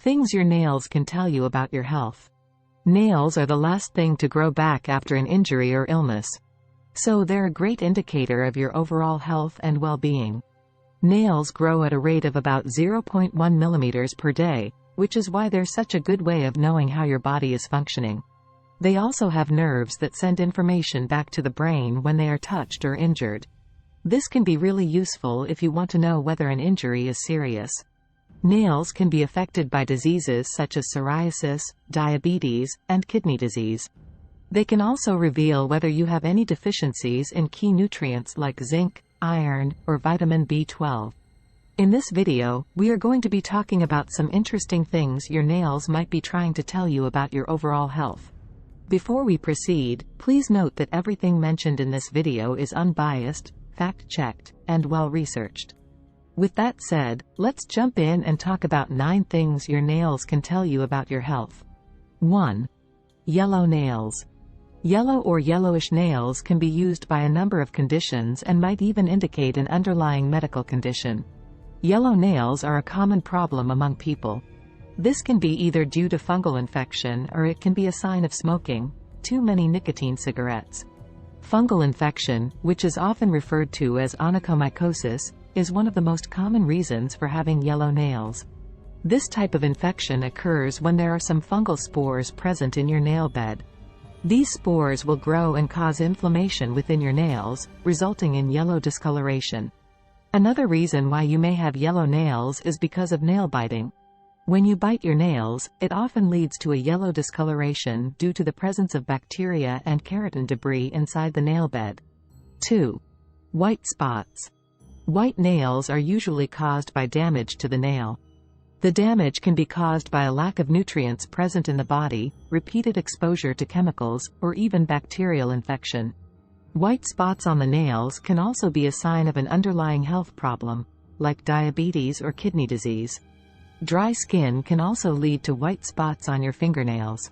Things your nails can tell you about your health. Nails are the last thing to grow back after an injury or illness. So they're a great indicator of your overall health and well-being. Nails grow at a rate of about 0.1 millimeters per day, which is why they're such a good way of knowing how your body is functioning. They also have nerves that send information back to the brain when they are touched or injured. This can be really useful if you want to know whether an injury is serious. Nails can be affected by diseases such as psoriasis, diabetes, and kidney disease. They can also reveal whether you have any deficiencies in key nutrients like zinc, iron, or vitamin B12. In this video, we are going to be talking about some interesting things your nails might be trying to tell you about your overall health. Before we proceed, please note that everything mentioned in this video is unbiased, fact-checked, and well-researched. With that said, let's jump in and talk about 9 things your nails can tell you about your health. 1. Yellow nails. Yellow or yellowish nails can be used by a number of conditions and might even indicate an underlying medical condition. Yellow nails are a common problem among people. This can be either due to fungal infection or it can be a sign of smoking, too many nicotine cigarettes. Fungal infection, which is often referred to as onychomycosis, is one of the most common reasons for having yellow nails. This type of infection occurs when there are some fungal spores present in your nail bed. These spores will grow and cause inflammation within your nails, resulting in yellow discoloration. Another reason why you may have yellow nails is because of nail biting. When you bite your nails, it often leads to a yellow discoloration due to the presence of bacteria and keratin debris inside the nail bed. 2. White spots. White nails are usually caused by damage to the nail. The damage can be caused by a lack of nutrients present in the body, repeated exposure to chemicals, or even bacterial infection. White spots on the nails can also be a sign of an underlying health problem, like diabetes or kidney disease. Dry skin can also lead to white spots on your fingernails.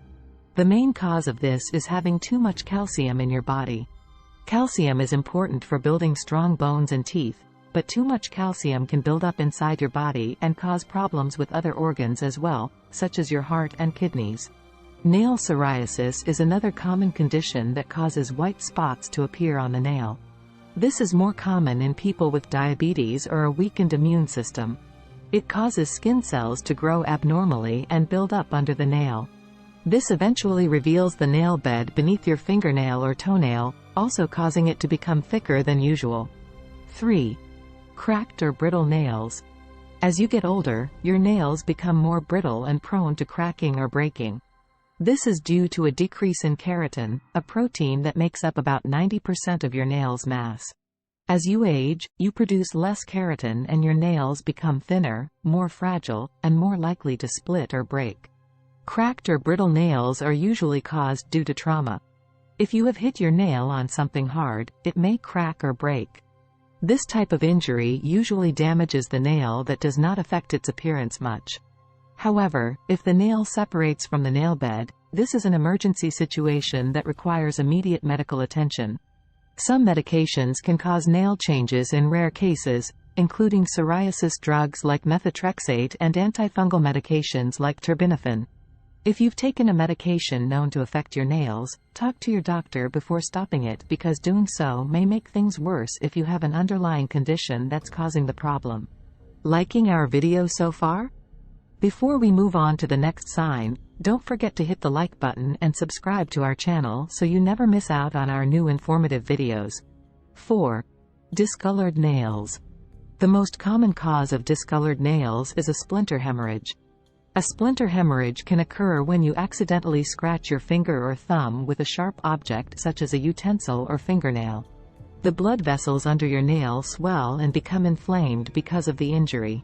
The main cause of this is having too much calcium in your body. Calcium is important for building strong bones and teeth, but too much calcium can build up inside your body and cause problems with other organs as well, such as your heart and kidneys. Nail psoriasis is another common condition that causes white spots to appear on the nail. This is more common in people with diabetes or a weakened immune system. It causes skin cells to grow abnormally and build up under the nail. This eventually reveals the nail bed beneath your fingernail or toenail, also causing it to become thicker than usual. 3. Cracked or brittle nails. As you get older, your nails become more brittle and prone to cracking or breaking. This is due to a decrease in keratin, a protein that makes up about 90% of your nail's mass. As you age, you produce less keratin and your nails become thinner, more fragile, and more likely to split or break. Cracked or brittle nails are usually caused due to trauma. If you have hit your nail on something hard, it may crack or break. This type of injury usually damages the nail that does not affect its appearance much. However, if the nail separates from the nail bed, this is an emergency situation that requires immediate medical attention. Some medications can cause nail changes in rare cases, including psoriasis drugs like methotrexate and antifungal medications like terbinafine. If you've taken a medication known to affect your nails, talk to your doctor before stopping it because doing so may make things worse if you have an underlying condition that's causing the problem. Liking our video so far? Before we move on to the next sign, don't forget to hit the like button and subscribe to our channel so you never miss out on our new informative videos. 4. Discolored nails. The most common cause of discolored nails is a splinter hemorrhage. A splinter hemorrhage can occur when you accidentally scratch your finger or thumb with a sharp object such as a utensil or fingernail. The blood vessels under your nail swell and become inflamed because of the injury.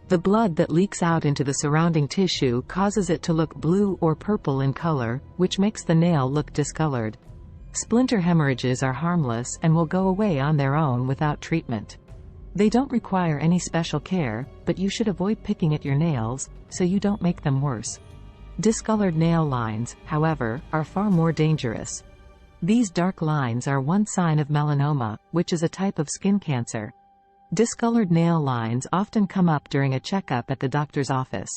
The blood that leaks out into the surrounding tissue causes it to look blue or purple in color, which makes the nail look discolored. Splinter hemorrhages are harmless and will go away on their own without treatment. They don't require any special care, but you should avoid picking at your nails, so you don't make them worse. Discolored nail lines, however, are far more dangerous. These dark lines are one sign of melanoma, which is a type of skin cancer. Discolored nail lines often come up during a checkup at the doctor's office.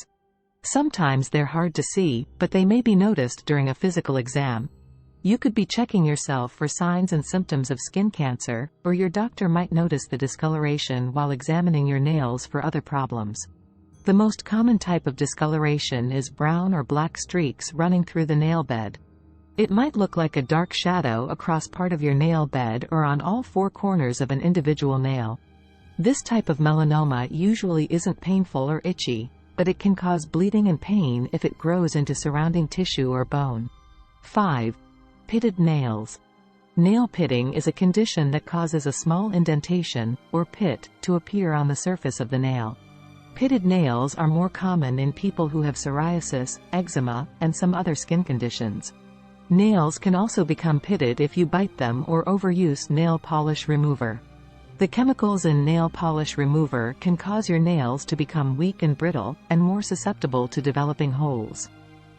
Sometimes they're hard to see, but they may be noticed during a physical exam. You could be checking yourself for signs and symptoms of skin cancer, or your doctor might notice the discoloration while examining your nails for other problems. The most common type of discoloration is brown or black streaks running through the nail bed. It might look like a dark shadow across part of your nail bed or on all four corners of an individual nail. This type of melanoma usually isn't painful or itchy, but it can cause bleeding and pain if it grows into surrounding tissue or bone. 5. Pitted nails. Nail pitting is a condition that causes a small indentation, or pit, to appear on the surface of the nail. Pitted nails are more common in people who have psoriasis, eczema, and some other skin conditions. Nails can also become pitted if you bite them or overuse nail polish remover. The chemicals in nail polish remover can cause your nails to become weak and brittle, and more susceptible to developing holes.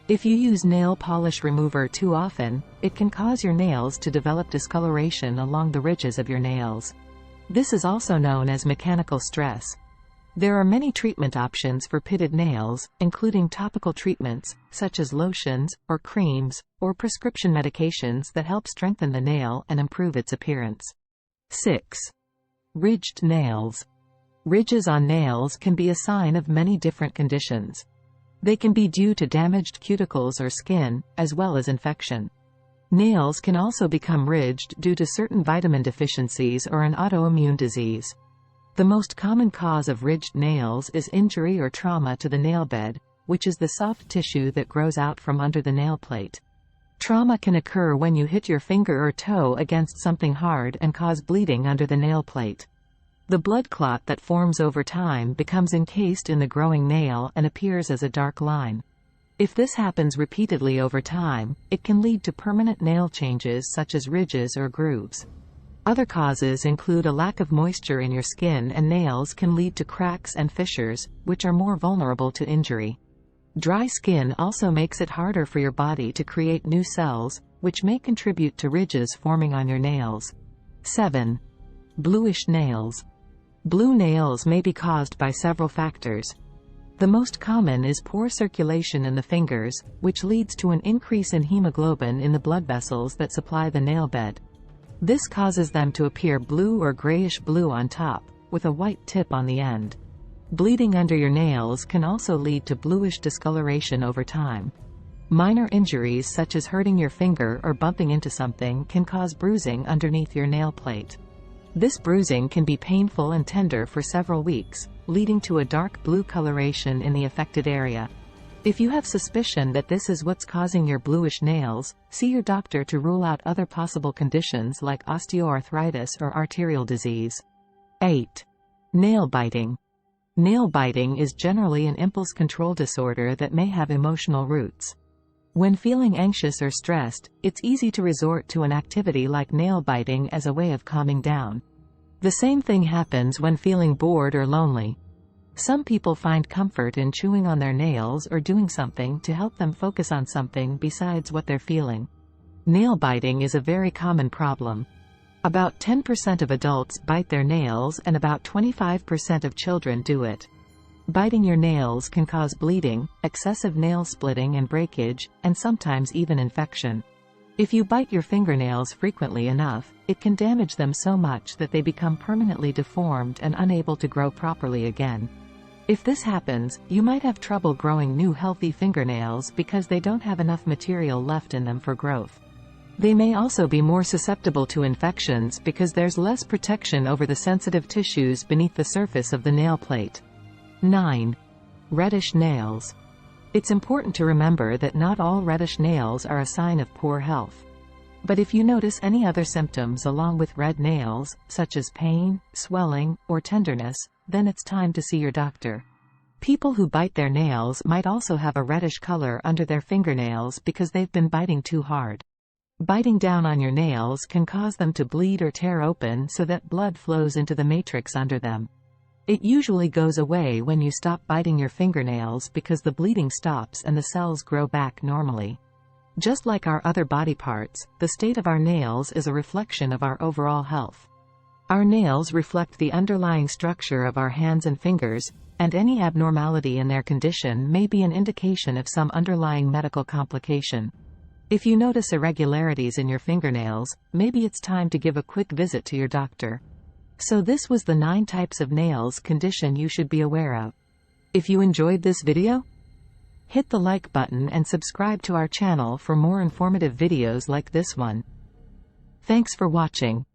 If you use nail polish remover too often, it can cause your nails to develop discoloration along the ridges of your nails. This is also known as mechanical stress. There are many treatment options for pitted nails, including topical treatments, such as lotions, or creams, or prescription medications that help strengthen the nail and improve its appearance. 6. Ridged nails. Ridges on nails can be a sign of many different conditions. They can be due to damaged cuticles or skin, as well as infection. Nails can also become ridged due to certain vitamin deficiencies or an autoimmune disease. The most common cause of ridged nails is injury or trauma to the nail bed, which is the soft tissue that grows out from under the nail plate. Trauma can occur when you hit your finger or toe against something hard and cause bleeding under the nail plate. The blood clot that forms over time becomes encased in the growing nail and appears as a dark line. If this happens repeatedly over time, it can lead to permanent nail changes such as ridges or grooves. Other causes include a lack of moisture in your skin, and nails can lead to cracks and fissures, which are more vulnerable to injury. Dry skin also makes it harder for your body to create new cells, which may contribute to ridges forming on your nails. 7. Bluish nails. Blue nails may be caused by several factors. The most common is poor circulation in the fingers, which leads to an increase in hemoglobin in the blood vessels that supply the nail bed. This causes them to appear blue or grayish-blue on top, with a white tip on the end. Bleeding under your nails can also lead to bluish discoloration over time. Minor injuries such as hurting your finger or bumping into something can cause bruising underneath your nail plate. This bruising can be painful and tender for several weeks, leading to a dark blue coloration in the affected area. If you have suspicion that this is what's causing your bluish nails, see your doctor to rule out other possible conditions like osteoarthritis or arterial disease. 8. Nail biting. Nail biting is generally an impulse control disorder that may have emotional roots. When feeling anxious or stressed, it's easy to resort to an activity like nail biting as a way of calming down. The same thing happens when feeling bored or lonely. Some people find comfort in chewing on their nails or doing something to help them focus on something besides what they're feeling. Nail biting is a very common problem. About 10% of adults bite their nails, and about 25% of children do it. Biting your nails can cause bleeding, excessive nail splitting and breakage, and sometimes even infection. If you bite your fingernails frequently enough, it can damage them so much that they become permanently deformed and unable to grow properly again. If this happens, you might have trouble growing new healthy fingernails because they don't have enough material left in them for growth. They may also be more susceptible to infections because there's less protection over the sensitive tissues beneath the surface of the nail plate. 9. Reddish nails. It's important to remember that not all reddish nails are a sign of poor health. But if you notice any other symptoms along with red nails, such as pain, swelling, or tenderness, then it's time to see your doctor. People who bite their nails might also have a reddish color under their fingernails because they've been biting too hard. Biting down on your nails can cause them to bleed or tear open so that blood flows into the matrix under them. It usually goes away when you stop biting your fingernails because the bleeding stops and the cells grow back normally. Just like our other body parts, the state of our nails is a reflection of our overall health. Our nails reflect the underlying structure of our hands and fingers, and any abnormality in their condition may be an indication of some underlying medical complication. If you notice irregularities in your fingernails, maybe it's time to give a quick visit to your doctor. So this was the 9 types of nails condition you should be aware of. If you enjoyed this video, hit the like button and subscribe to our channel for more informative videos like this one. Thanks for watching.